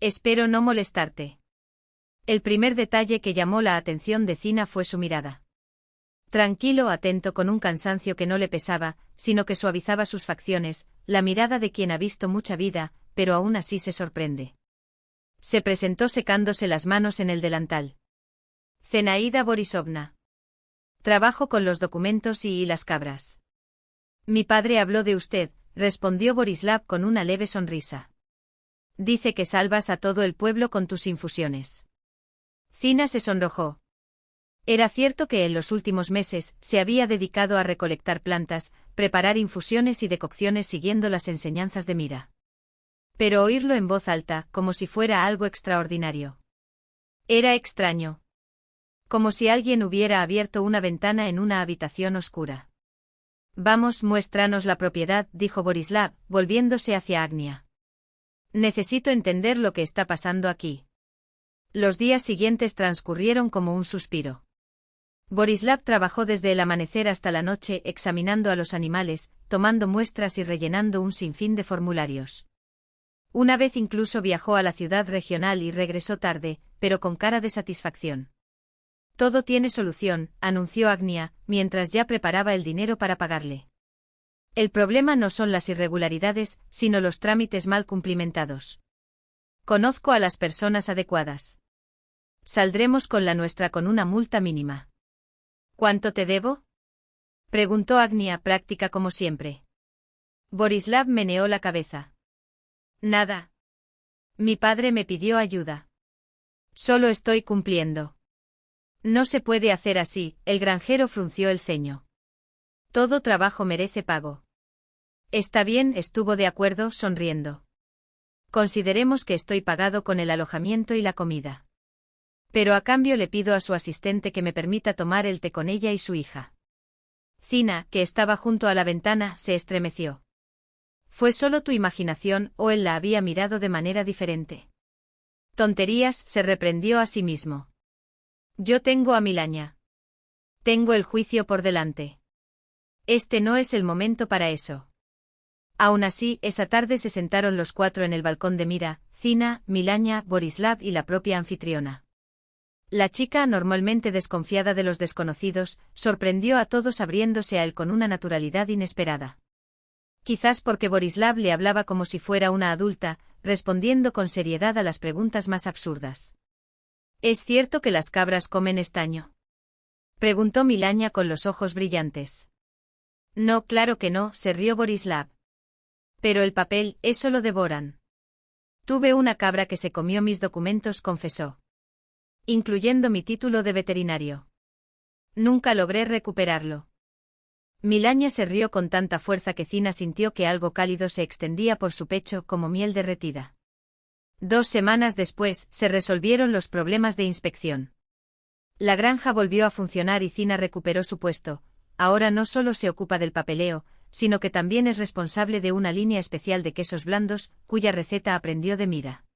Espero no molestarte. El primer detalle que llamó la atención de Zina fue su mirada. Tranquilo, atento, con un cansancio que no le pesaba, sino que suavizaba sus facciones, la mirada de quien ha visto mucha vida, pero aún así se sorprende. Se presentó secándose las manos en el delantal. Zenaida Borisovna. Trabajo con los documentos y las cabras. Mi padre habló de usted, respondió Borislav con una leve sonrisa. Dice que salvas a todo el pueblo con tus infusiones. Zina se sonrojó. Era cierto que en los últimos meses se había dedicado a recolectar plantas, preparar infusiones y decocciones siguiendo las enseñanzas de Mira. Pero oírlo en voz alta, como si fuera algo extraordinario. Era extraño. Como si alguien hubiera abierto una ventana en una habitación oscura. Vamos, muéstranos la propiedad, dijo Borislav, volviéndose hacia Agnia. Necesito entender lo que está pasando aquí. Los días siguientes transcurrieron como un suspiro. Borislav trabajó desde el amanecer hasta la noche examinando a los animales, tomando muestras y rellenando un sinfín de formularios. Una vez incluso viajó a la ciudad regional y regresó tarde, pero con cara de satisfacción. Todo tiene solución, anunció Agnia, mientras ya preparaba el dinero para pagarle. El problema no son las irregularidades, sino los trámites mal cumplimentados. Conozco a las personas adecuadas. Saldremos con la nuestra con una multa mínima. ¿Cuánto te debo? Preguntó Agnia, práctica como siempre. Borislav meneó la cabeza. Nada. Mi padre me pidió ayuda. Solo estoy cumpliendo. No se puede hacer así, el granjero frunció el ceño. Todo trabajo merece pago. Está bien, estuvo de acuerdo, sonriendo. Consideremos que estoy pagado con el alojamiento y la comida. Pero a cambio le pido a su asistente que me permita tomar el té con ella y su hija. Zina, que estaba junto a la ventana, se estremeció. ¿Fue solo tu imaginación o él la había mirado de manera diferente? Tonterías, se reprendió a sí mismo. Yo tengo a Milaña. Tengo el juicio por delante. Este no es el momento para eso. Aún así, esa tarde se sentaron los cuatro en el balcón de Mira, Zina, Milaña, Borislav y la propia anfitriona. La chica, normalmente desconfiada de los desconocidos, sorprendió a todos abriéndose a él con una naturalidad inesperada. Quizás porque Borislav le hablaba como si fuera una adulta, respondiendo con seriedad a las preguntas más absurdas. ¿Es cierto que las cabras comen estaño? Preguntó Milaña con los ojos brillantes. No, claro que no, se rió Borislav. Pero el papel, eso lo devoran. Tuve una cabra que se comió mis documentos, confesó. Incluyendo mi título de veterinario. Nunca logré recuperarlo. Milaña se rió con tanta fuerza que Zina sintió que algo cálido se extendía por su pecho como miel derretida. 2 semanas después, se resolvieron los problemas de inspección. La granja volvió a funcionar y Zina recuperó su puesto. Ahora no solo se ocupa del papeleo, sino que también es responsable de una línea especial de quesos blandos, cuya receta aprendió de Mira.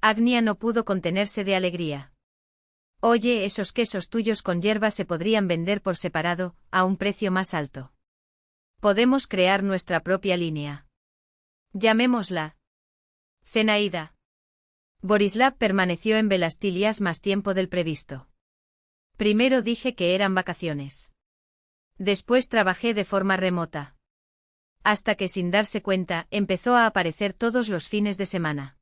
Agnia no pudo contenerse de alegría. Oye, esos quesos tuyos con hierba se podrían vender por separado, a un precio más alto. Podemos crear nuestra propia línea. Llamémosla Zenaida. Borislav permaneció en Velastilias más tiempo del previsto. Primero dije que eran vacaciones. Después trabajé de forma remota. Hasta que sin darse cuenta, empezó a aparecer todos los fines de semana.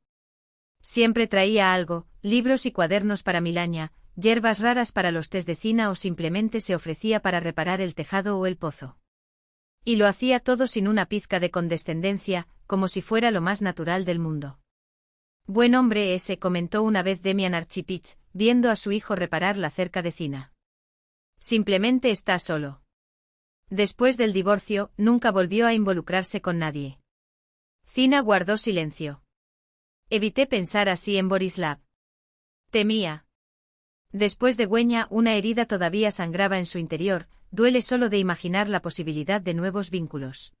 Siempre traía algo, libros y cuadernos para Milaña, hierbas raras para los tés de Zina o simplemente se ofrecía para reparar el tejado o el pozo. Y lo hacía todo sin una pizca de condescendencia, como si fuera lo más natural del mundo. Buen hombre ese, comentó una vez Demian Archipich, viendo a su hijo reparar la cerca de Zina. Simplemente está solo. Después del divorcio, nunca volvió a involucrarse con nadie. Zina guardó silencio. Evité pensar así en Borislav. Temía. Después de Güeña, una herida todavía sangraba en su interior, duele solo de imaginar la posibilidad de nuevos vínculos.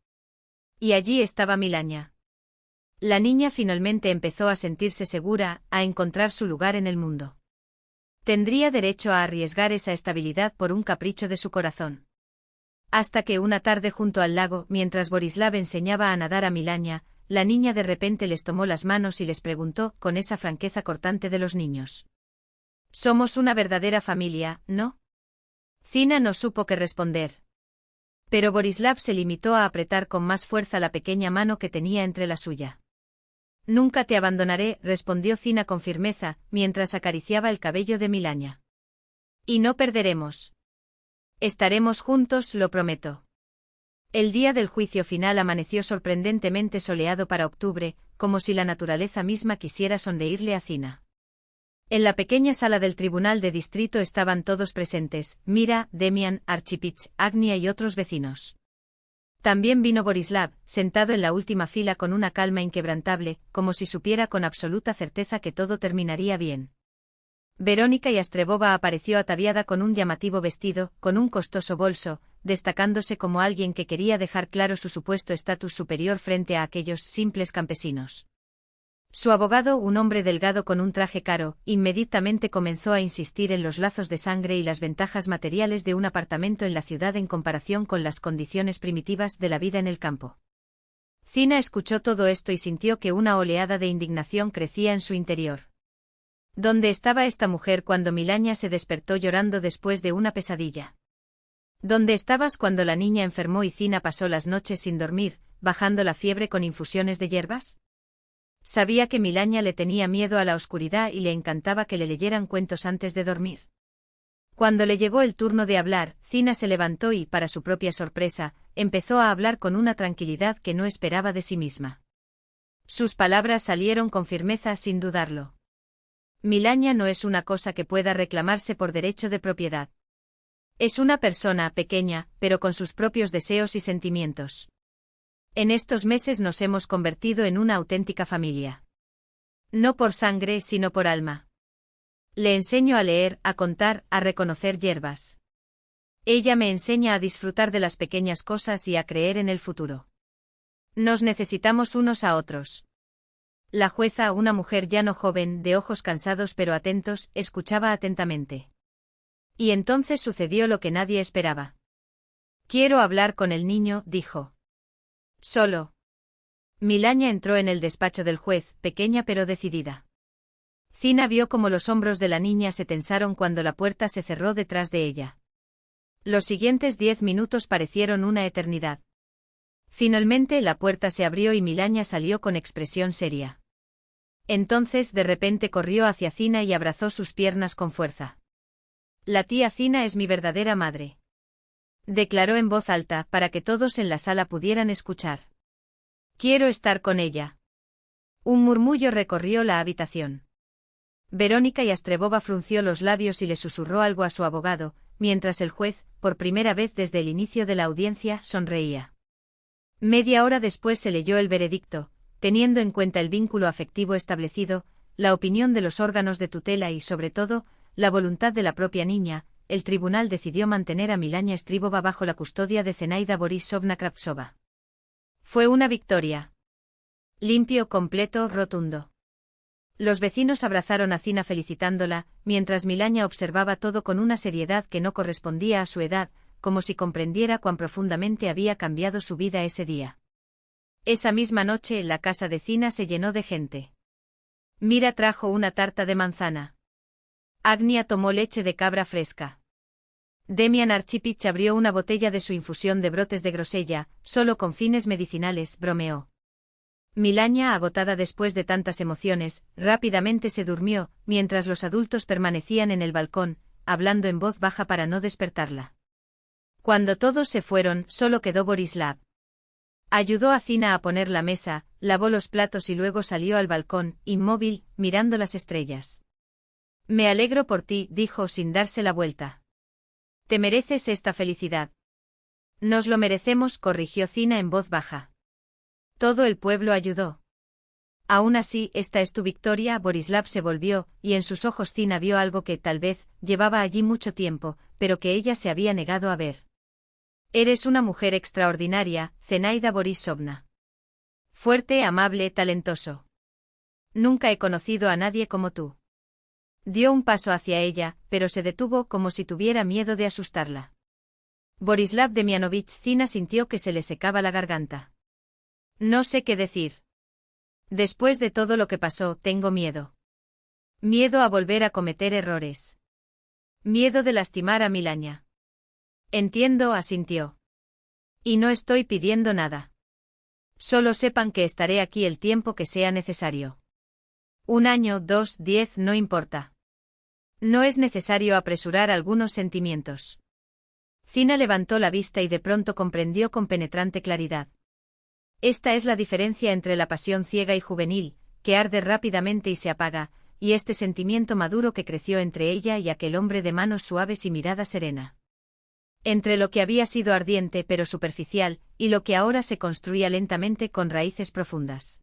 Y allí estaba Milaña. La niña finalmente empezó a sentirse segura, a encontrar su lugar en el mundo. Tendría derecho a arriesgar esa estabilidad por un capricho de su corazón. Hasta que una tarde junto al lago, mientras Borislav enseñaba a nadar a Milaña, la niña de repente les tomó las manos y les preguntó, con esa franqueza cortante de los niños. Somos una verdadera familia, ¿no? Zina no supo qué responder. Pero Borislav se limitó a apretar con más fuerza la pequeña mano que tenía entre la suya. Nunca te abandonaré, respondió Zina con firmeza, mientras acariciaba el cabello de Milaña. Y no perderemos. Estaremos juntos, lo prometo. El día del juicio final amaneció sorprendentemente soleado para octubre, como si la naturaleza misma quisiera sonreírle a Zina. En la pequeña sala del tribunal de distrito estaban todos presentes, Mira, Demian, Archipich, Agnia y otros vecinos. También vino Borislav, sentado en la última fila con una calma inquebrantable, como si supiera con absoluta certeza que todo terminaría bien. Verónica Yastrebova apareció ataviada con un llamativo vestido, con un costoso bolso, destacándose como alguien que quería dejar claro su supuesto estatus superior frente a aquellos simples campesinos. Su abogado, un hombre delgado con un traje caro, inmediatamente comenzó a insistir en los lazos de sangre y las ventajas materiales de un apartamento en la ciudad en comparación con las condiciones primitivas de la vida en el campo. Zina escuchó todo esto y sintió que una oleada de indignación crecía en su interior. ¿Dónde estaba esta mujer cuando Milaña se despertó llorando después de una pesadilla? ¿Dónde estabas cuando la niña enfermó y Zina pasó las noches sin dormir, bajando la fiebre con infusiones de hierbas? Sabía que Milaña le tenía miedo a la oscuridad y le encantaba que le leyeran cuentos antes de dormir. Cuando le llegó el turno de hablar, Zina se levantó y, para su propia sorpresa, empezó a hablar con una tranquilidad que no esperaba de sí misma. Sus palabras salieron con firmeza sin dudarlo. Milaña no es una cosa que pueda reclamarse por derecho de propiedad. Es una persona pequeña, pero con sus propios deseos y sentimientos. En estos meses nos hemos convertido en una auténtica familia. No por sangre, sino por alma. Le enseño a leer, a contar, a reconocer hierbas. Ella me enseña a disfrutar de las pequeñas cosas y a creer en el futuro. Nos necesitamos unos a otros. La jueza, una mujer ya no joven, de ojos cansados pero atentos, escuchaba atentamente. Y entonces sucedió lo que nadie esperaba. Quiero hablar con el niño, dijo. Solo. Milaña entró en el despacho del juez, pequeña pero decidida. Zina vio cómo los hombros de la niña se tensaron cuando la puerta se cerró detrás de ella. Los siguientes 10 minutos parecieron una eternidad. Finalmente la puerta se abrió y Milaña salió con expresión seria. Entonces de repente corrió hacia Zina y abrazó sus piernas con fuerza. La tía Zina es mi verdadera madre. Declaró en voz alta, para que todos en la sala pudieran escuchar. Quiero estar con ella. Un murmullo recorrió la habitación. Verónica Yastrebova frunció los labios y le susurró algo a su abogado, mientras el juez, por primera vez desde el inicio de la audiencia, sonreía. Media hora después se leyó el veredicto, teniendo en cuenta el vínculo afectivo establecido, la opinión de los órganos de tutela y, sobre todo, la voluntad de la propia niña. El tribunal decidió mantener a Milania Yastrebova bajo la custodia de Zenaida Borisovna Kravtsova. Fue una victoria. Limpio, completo, rotundo. Los vecinos abrazaron a Zina felicitándola, mientras Milania observaba todo con una seriedad que no correspondía a su edad, como si comprendiera cuán profundamente había cambiado su vida ese día. Esa misma noche la casa de Zina se llenó de gente. Mira trajo una tarta de manzana. Agnia tomó leche de cabra fresca. Demian Archipich abrió una botella de su infusión de brotes de grosella, solo con fines medicinales, bromeó. Milania, agotada después de tantas emociones, rápidamente se durmió, mientras los adultos permanecían en el balcón, hablando en voz baja para no despertarla. Cuando todos se fueron, solo quedó Borislav. Ayudó a Zina a poner la mesa, lavó los platos y luego salió al balcón, inmóvil, mirando las estrellas. Me alegro por ti, dijo sin darse la vuelta. Te mereces esta felicidad. Nos lo merecemos, corrigió Zina en voz baja. Todo el pueblo ayudó. Aún así, esta es tu victoria. Borislav se volvió, y en sus ojos Zina vio algo que, tal vez, llevaba allí mucho tiempo, pero que ella se había negado a ver. Eres una mujer extraordinaria, Zenaida Borisovna. Fuerte, amable, talentoso. Nunca he conocido a nadie como tú. Dio un paso hacia ella, pero se detuvo como si tuviera miedo de asustarla. Borislav Demianovich. Zina sintió que se le secaba la garganta. No sé qué decir. Después de todo lo que pasó, tengo miedo. Miedo a volver a cometer errores. Miedo de lastimar a Milania. Entiendo, asintió. Y no estoy pidiendo nada. Solo sepan que estaré aquí el tiempo que sea necesario. 1 año, 2, 10, no importa. No es necesario apresurar algunos sentimientos. Zina levantó la vista y de pronto comprendió con penetrante claridad. Esta es la diferencia entre la pasión ciega y juvenil, que arde rápidamente y se apaga, y este sentimiento maduro que creció entre ella y aquel hombre de manos suaves y mirada serena. Entre lo que había sido ardiente pero superficial, y lo que ahora se construía lentamente con raíces profundas.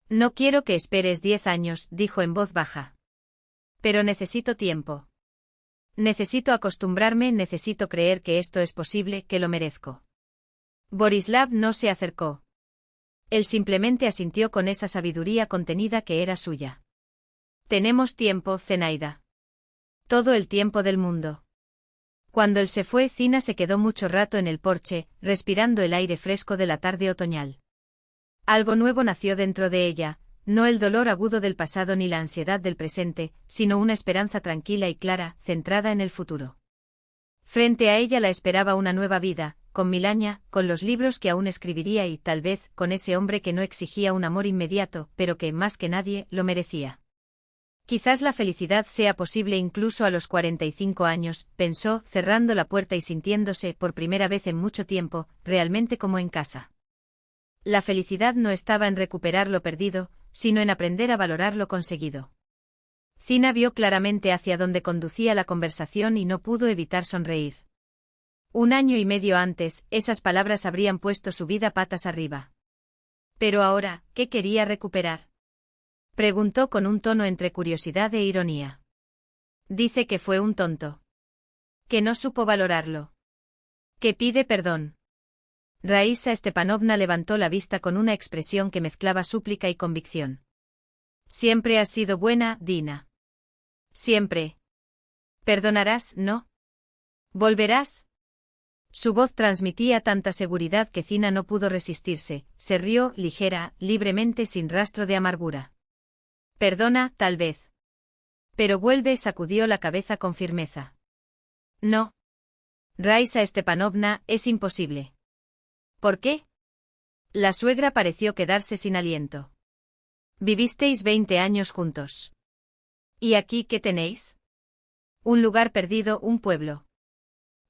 No quiero que esperes 10 años, dijo en voz baja. Pero necesito tiempo. Necesito acostumbrarme, necesito creer que esto es posible, que lo merezco. Borislav no se acercó. Él simplemente asintió con esa sabiduría contenida que era suya. Tenemos tiempo, Zenaida. Todo el tiempo del mundo. Cuando él se fue, Zina se quedó mucho rato en el porche, respirando el aire fresco de la tarde otoñal. Algo nuevo nació dentro de ella, no el dolor agudo del pasado ni la ansiedad del presente, sino una esperanza tranquila y clara, centrada en el futuro. Frente a ella la esperaba una nueva vida, con Milania, con los libros que aún escribiría y, tal vez, con ese hombre que no exigía un amor inmediato, pero que, más que nadie, lo merecía. Quizás la felicidad sea posible incluso a los 45 años, pensó, cerrando la puerta y sintiéndose, por primera vez en mucho tiempo, realmente como en casa. La felicidad no estaba en recuperar lo perdido, sino en aprender a valorar lo conseguido. Zina vio claramente hacia dónde conducía la conversación y no pudo evitar sonreír. 1 año y medio antes, esas palabras habrían puesto su vida patas arriba. Pero ahora, ¿qué quería recuperar? Preguntó con un tono entre curiosidad e ironía. Dice que fue un tonto. Que no supo valorarlo. Que pide perdón. Raisa Stepanovna levantó la vista con una expresión que mezclaba súplica y convicción. Siempre has sido buena, Dina. Siempre. Perdonarás, ¿no? ¿Volverás? Su voz transmitía tanta seguridad que Zina no pudo resistirse, se rió, ligera, libremente, sin rastro de amargura. Perdona, tal vez. Pero vuelve, sacudió la cabeza con firmeza. No. Raisa Stepanovna, es imposible. ¿Por qué? La suegra pareció quedarse sin aliento. Vivisteis 20 años juntos. ¿Y aquí qué tenéis? Un lugar perdido, un pueblo.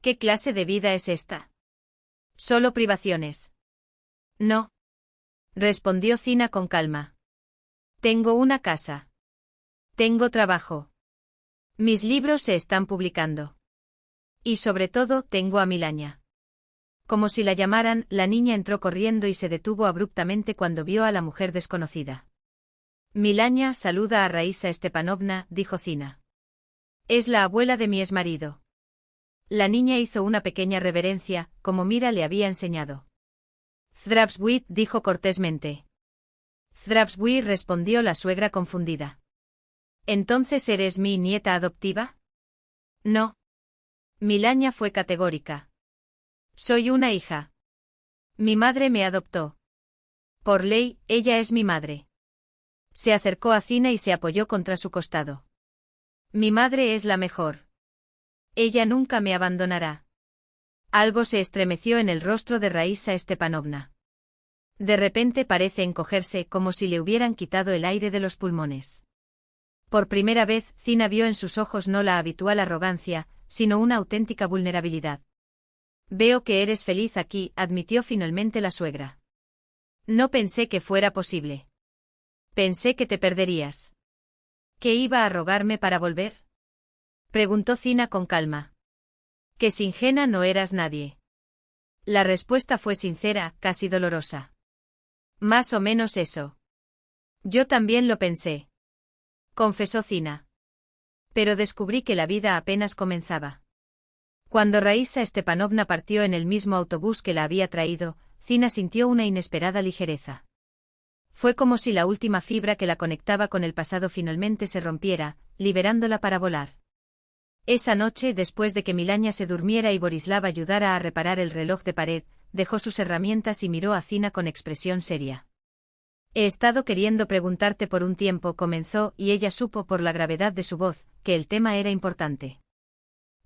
¿Qué clase de vida es esta? Solo privaciones. No. Respondió Zina con calma. Tengo una casa. Tengo trabajo. Mis libros se están publicando. Y sobre todo, tengo a Milania. Como si la llamaran, la niña entró corriendo y se detuvo abruptamente cuando vio a la mujer desconocida. Milania saluda a Raísa Stepanovna, dijo Zina. Es la abuela de mi exmarido. La niña hizo una pequeña reverencia, como Mira le había enseñado. Zdravstvuyte, dijo cortésmente. Zdravstvuyte, respondió la suegra confundida. ¿Entonces eres mi nieta adoptiva? No. Milania fue categórica. Soy una hija. Mi madre me adoptó. Por ley, ella es mi madre. Se acercó a Zina y se apoyó contra su costado. Mi madre es la mejor. Ella nunca me abandonará. Algo se estremeció en el rostro de Raísa Stepanovna. De repente parece encogerse como si le hubieran quitado el aire de los pulmones. Por primera vez, Zina vio en sus ojos no la habitual arrogancia, sino una auténtica vulnerabilidad. Veo que eres feliz aquí, admitió finalmente la suegra. No pensé que fuera posible. Pensé que te perderías. ¿Qué iba a rogarme para volver? Preguntó Zina con calma. Que sin Jena no eras nadie. La respuesta fue sincera, casi dolorosa. Más o menos eso. Yo también lo pensé. Confesó Zina. Pero descubrí que la vida apenas comenzaba. Cuando Raísa Stepanovna partió en el mismo autobús que la había traído, Zina sintió una inesperada ligereza. Fue como si la última fibra que la conectaba con el pasado finalmente se rompiera, liberándola para volar. Esa noche, después de que Milania se durmiera y Borislav ayudara a reparar el reloj de pared, dejó sus herramientas y miró a Zina con expresión seria. He estado queriendo preguntarte por un tiempo, comenzó, y ella supo por la gravedad de su voz, que el tema era importante.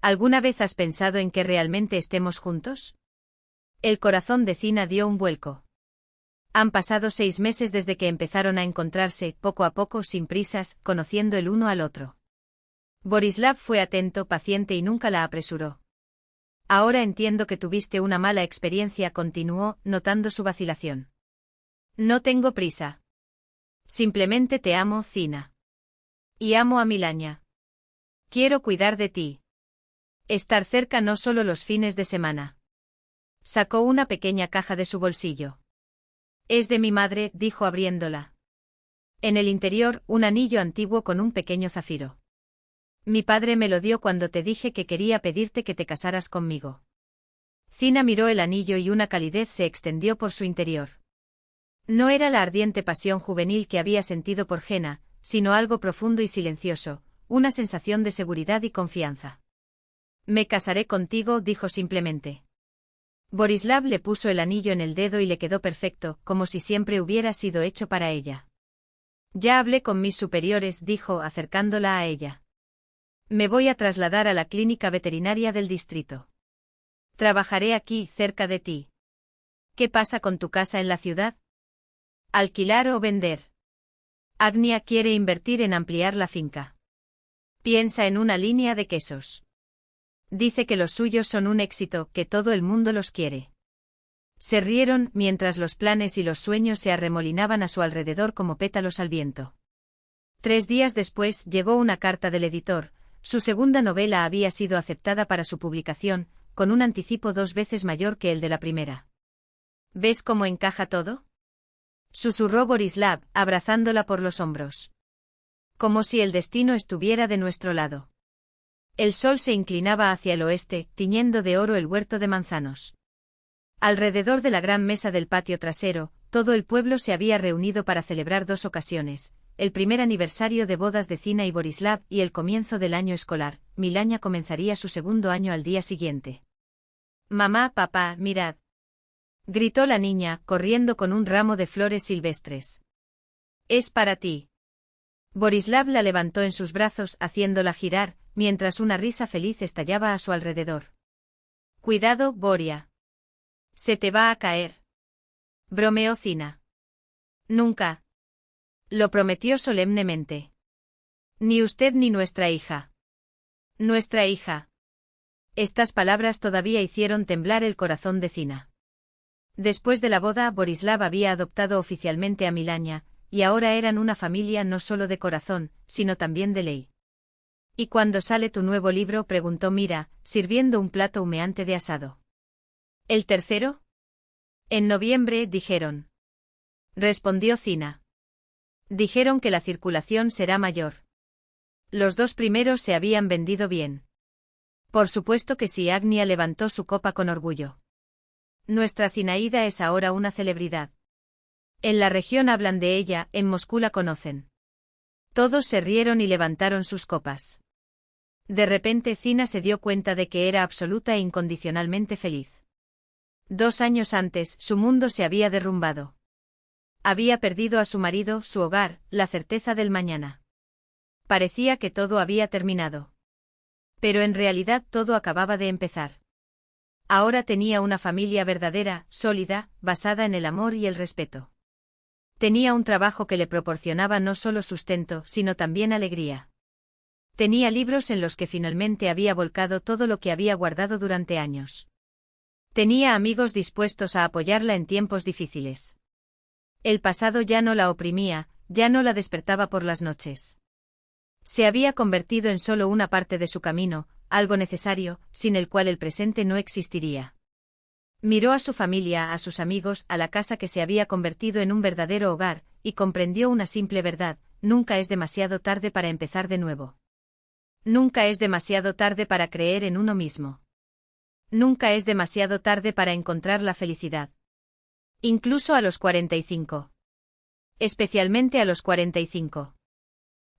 ¿Alguna vez has pensado en que realmente estemos juntos? El corazón de Zina dio un vuelco. Han pasado 6 meses desde que empezaron a encontrarse, poco a poco, sin prisas, conociendo el uno al otro. Borislav fue atento, paciente y nunca la apresuró. Ahora entiendo que tuviste una mala experiencia, continuó, notando su vacilación. No tengo prisa. Simplemente te amo, Zina. Y amo a Milania. Quiero cuidar de ti. Estar cerca no solo los fines de semana. Sacó una pequeña caja de su bolsillo. Es de mi madre, dijo abriéndola. En el interior, un anillo antiguo con un pequeño zafiro. Mi padre me lo dio cuando te dije que quería pedirte que te casaras conmigo. Zina miró el anillo y una calidez se extendió por su interior. No era la ardiente pasión juvenil que había sentido por Jena, sino algo profundo y silencioso, una sensación de seguridad y confianza. Me casaré contigo, dijo simplemente. Borislav le puso el anillo en el dedo y le quedó perfecto, como si siempre hubiera sido hecho para ella. Ya hablé con mis superiores, dijo, acercándola a ella. Me voy a trasladar a la clínica veterinaria del distrito. Trabajaré aquí, cerca de ti. ¿Qué pasa con tu casa en la ciudad? ¿Alquilar o vender? Agnia quiere invertir en ampliar la finca. Piensa en una línea de quesos. Dice que los suyos son un éxito, que todo el mundo los quiere. Se rieron, mientras los planes y los sueños se arremolinaban a su alrededor como pétalos al viento. 3 días después llegó una carta del editor. Su segunda novela había sido aceptada para su publicación, con un anticipo 2 veces mayor que el de la primera. ¿Ves cómo encaja todo? Susurró Borislav, abrazándola por los hombros. Como si el destino estuviera de nuestro lado. El sol se inclinaba hacia el oeste, tiñendo de oro el huerto de manzanos. Alrededor de la gran mesa del patio trasero, todo el pueblo se había reunido para celebrar 2 ocasiones, el primer aniversario de bodas de Zina y Borislav y el comienzo del año escolar. Milania comenzaría su 2º año al día siguiente. Mamá, papá, mirad. Gritó la niña, corriendo con un ramo de flores silvestres. Es para ti. Borislav la levantó en sus brazos, haciéndola girar, mientras una risa feliz estallaba a su alrededor. Cuidado, Boria. Se te va a caer. Bromeó Zina. Nunca. Lo prometió solemnemente. Ni usted ni nuestra hija. Nuestra hija. Estas palabras todavía hicieron temblar el corazón de Zina. Después de la boda, Borislav había adoptado oficialmente a Milania, y ahora eran una familia no solo de corazón, sino también de ley. ¿Y cuándo sale tu nuevo libro?, preguntó Mira, sirviendo un plato humeante de asado. ¿El tercero? En noviembre, dijeron. Respondió Zina. Dijeron que la circulación será mayor. Los 2 primeros se habían vendido bien. Por supuesto que sí, Agnia levantó su copa con orgullo. Nuestra Zinaída es ahora una celebridad. En la región hablan de ella, en Moscú la conocen. Todos se rieron y levantaron sus copas. De repente Zina se dio cuenta de que era absoluta e incondicionalmente feliz. 2 años antes, su mundo se había derrumbado. Había perdido a su marido, su hogar, la certeza del mañana. Parecía que todo había terminado. Pero en realidad todo acababa de empezar. Ahora tenía una familia verdadera, sólida, basada en el amor y el respeto. Tenía un trabajo que le proporcionaba no solo sustento, sino también alegría. Tenía libros en los que finalmente había volcado todo lo que había guardado durante años. Tenía amigos dispuestos a apoyarla en tiempos difíciles. El pasado ya no la oprimía, ya no la despertaba por las noches. Se había convertido en solo una parte de su camino, algo necesario, sin el cual el presente no existiría. Miró a su familia, a sus amigos, a la casa que se había convertido en un verdadero hogar, y comprendió una simple verdad: nunca es demasiado tarde para empezar de nuevo. Nunca es demasiado tarde para creer en uno mismo. Nunca es demasiado tarde para encontrar la felicidad. Incluso a los 45. Especialmente a los 45.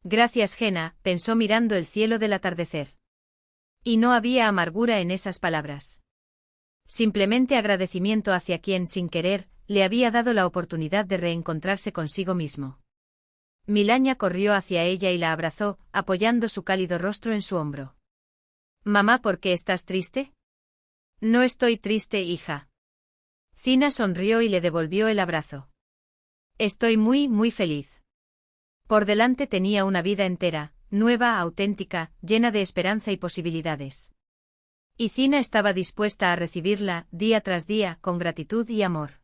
Gracias, Jenna, pensó mirando el cielo del atardecer. Y no había amargura en esas palabras. Simplemente agradecimiento hacia quien, sin querer, le había dado la oportunidad de reencontrarse consigo mismo. Milaña corrió hacia ella y la abrazó, apoyando su cálido rostro en su hombro. Mamá, ¿por qué estás triste? No estoy triste, hija. Zina sonrió y le devolvió el abrazo. Estoy muy feliz. Por delante tenía una vida entera, nueva, auténtica, llena de esperanza y posibilidades. Y Zina estaba dispuesta a recibirla, día tras día, con gratitud y amor.